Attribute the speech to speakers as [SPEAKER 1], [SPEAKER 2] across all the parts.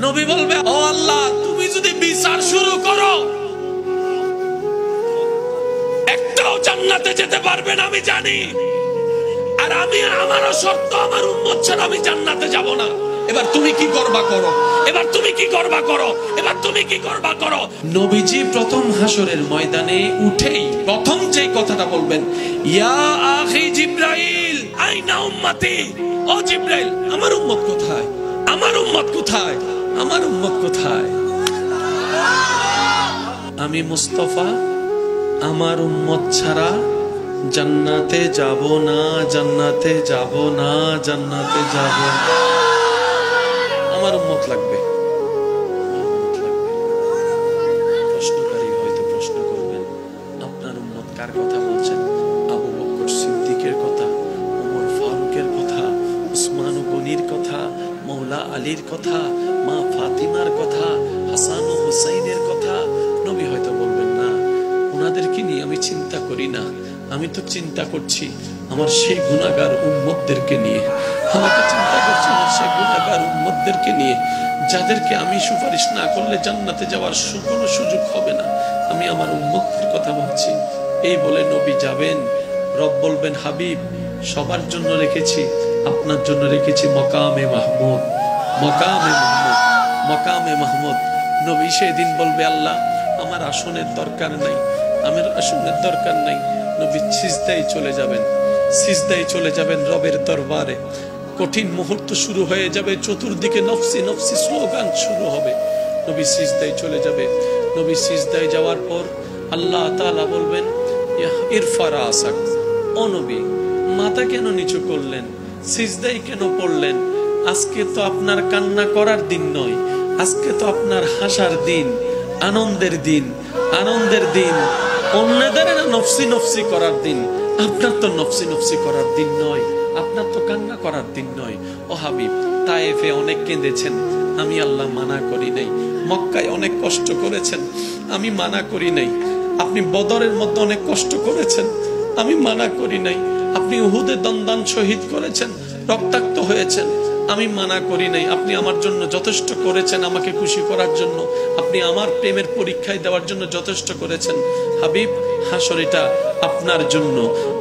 [SPEAKER 1] নবী বলবে, ও আল্লাহ, তুমি যদি বিচার শুরু করো, একটাও জান্নাতে যেতে পারবে না আমি জানি। আর আমি, আমারও শর্ত, আমার উম্মত ছাড়া আমি জান্নাতে যাব না। এবার তুমি কি করবা করো, এবার তুমি কি করবা করো, এবার তুমি কি করবা করো। নবীজি প্রথম হাসরের ময়দানে উঠেই প্রথম যে কথাটা বলবেন, ইয়া আখি জিবরাইল আইনা উম্মতি। ও জিবরাইল, আমার উম্মত কোথায়, আমার উম্মত কোথায়, আমার উম্মত কোথায়? আমি মুস্তাফা আমার উম্মত ছাড়া জান্নাতে যাব না, জান্নাতে যাব না, জান্নাতে যাব না। আমার উম্মত লাগবে। প্রশ্নকারী হয়তো প্রশ্ন করবেন, আপনার উম্মত কার কথা বলছেন? আবু বকর সিদ্দিকের কথা, ওমর ফারুকের কথা, উসমান গনির কথা, মৌলা আলীর কথা, মা ফাতিমার কথা, হাসান ও হুসাইনের কথা। নবী হয়তো বলবেন, না, ওনাদেরকে নিয়ে আমি চিন্তা করি না, আমি তো চিন্তা করছি আমার সেই গুনাহগার উম্মতদেরকে নিয়ে। আমি তো চিন্তা করছি আমার সেই গুনাহগার উম্মতদেরকে নিয়ে, যাদেরকে আমি সুপারিশ না করলে জান্নাতে যাওয়ার কোনো সুযোগ হবে না। আমি আমার উম্মতের কথা ভাবছি। এই বলে নবী যাবেন। রব বলবেন, হাবিব, সবার জন্য রেখেছি, আপনার জন্য রেখেছি মকামে মাহমুদ, মকামে মাহমুদ, মকামে মাহমুদ। নবী সেদিন বলবে, আল্লাহ, আমার আসনের দরকার নাই, আমার আসনের দরকার নাই। নবী সিজদায় চলে যাবেন, সিজদায় চলে যাবেন রবের দরবারে। কঠিন মুহূর্ত শুরু হয়ে যাবে, চতুর্দিকে নফসি নফসি স্লোগান শুরু হবে। নবী সিজদায় চলে যাবে। নবী সিজদায় যাওয়ার পর আল্লাহ তাআলা বলবেন, ইরফা রাসাক। ও নবী, মাথা কেন নিচু করলেন, সিজদায় কেন পড়লেন? আজকে তো আপনার কান্না করার দিন নয়, আজকে তো আপনার হাসার দিন, আনন্দের দিন, আনন্দের দিন। অন্যদের নফসি নফসি করার দিন, আপনার তো নফসি নফসি করার দিন নয়, আপনার তো কান্না করার দিন নয়। ও হাবিব, তায়েফে অনেক কেঁদেছেন, আমি আল্লাহ মানা করি নাই। মক্কায় অনেক কষ্ট করেছেন, আমি মানা করি নাই। আপনি বদরের মধ্যে অনেক কষ্ট করেছেন, আমি মানা করি নাই। আপনি উহুদে দন্দান শহীদ করেছেন, রক্তাক্ত হয়েছেন, আমি মানা করি নাই। আপনি আমার জন্য যথেষ্ট করেছেন, আমাকে খুশি করার জন্য, আপনি আমার প্রেমের পরীক্ষায় দেওয়ার জন্য যথেষ্ট করেছেন। হাবিব, হাসরিটা আপনার জন্য।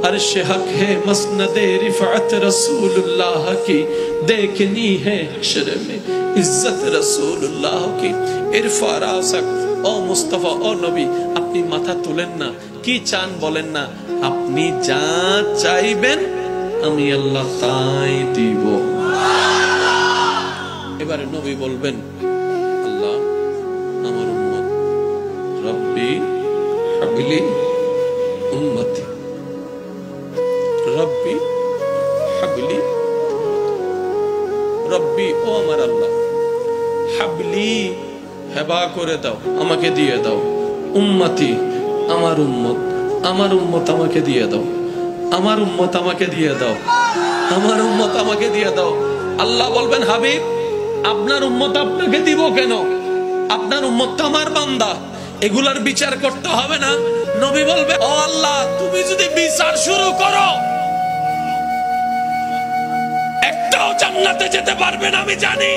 [SPEAKER 1] আর সে হক হে মসনদে রিফাত রাসূলুল্লাহ কি, দেখনি হে হাশর মে ইজ্জত রাসূলুল্লাহ কি। ইরফা রাসাক। ও মুস্তাফা, ও নবী, আপনি মাথা তুলেন না, কি চান বলেন না, আপনি যা চাইবেন আমি আল্লাহ তাই দিব। এবারে নবী বলবেন, আল্লাহ, আমার উম্মত, রব্বি হাবলি উম্মতি, রব্বি হাবলি, রব্বি, ও আমার আল্লাহ, হাবলি, হেবা করে দাও, আমাকে দিয়ে দাও, উম্মতি, আমার উম্মত, আমার উম্মত আমাকে দিয়ে দাও, আমার উম্মত আমাকে দিয়ে দাও, আমার উম্মত আমাকে দিয়ে দাও। আল্লাহ বলবেন, হাবিব, আপনার উম্মত আপনাকে দিব কেন? আপনার উম্মত তো আমার বান্দা, এগুলার বিচার করতে হবে না। নবী বলবে, ও আল্লাহ, তুমি যদি বিচার শুরু করো, একটাও জান্নাতে যেতে পারবে না আমি জানি।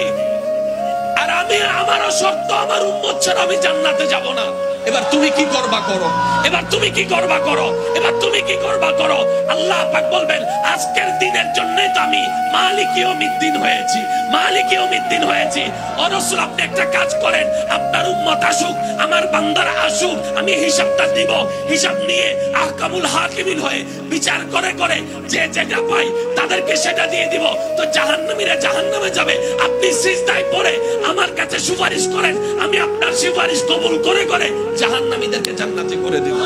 [SPEAKER 1] আর আমি, আমারও শর্ত, আমার উম্মত ছাড়া আমি জান্নাতে যাব না। এবার তুমি কি করবা করো, এবার তুমি কি করবা করো, এবার তুমি কি করবা করো। আল্লাহ পাক বলবেন, আজকের দিনের জন্যই তো আমি মালিক ইয়াউমিদ্দিন হয়েছি, মালিক ইয়াউমিদ্দিন হয়েছি। ও রাসূল, আপনি একটা কাজ করেন, আপনার উম্মত আসুক, আমার বান্দারা আসুক, আমি হিসাবটা দিব। হিসাব নিয়ে আহকামুল হাকিমিন হয়ে বিচার করে করে যে যেটা পাই তাদেরকে সেটা দিয়ে দিব। তো জাহান্নামীরা জাহান্নামে যাবে, আপনি সিজদায় পড়ে আমার কাছে সুপারিশ করেন, আমি আপনার সুপারিশ কবুল করে করে জাহান্নামীদেরকে জান্নাতে করে দেব।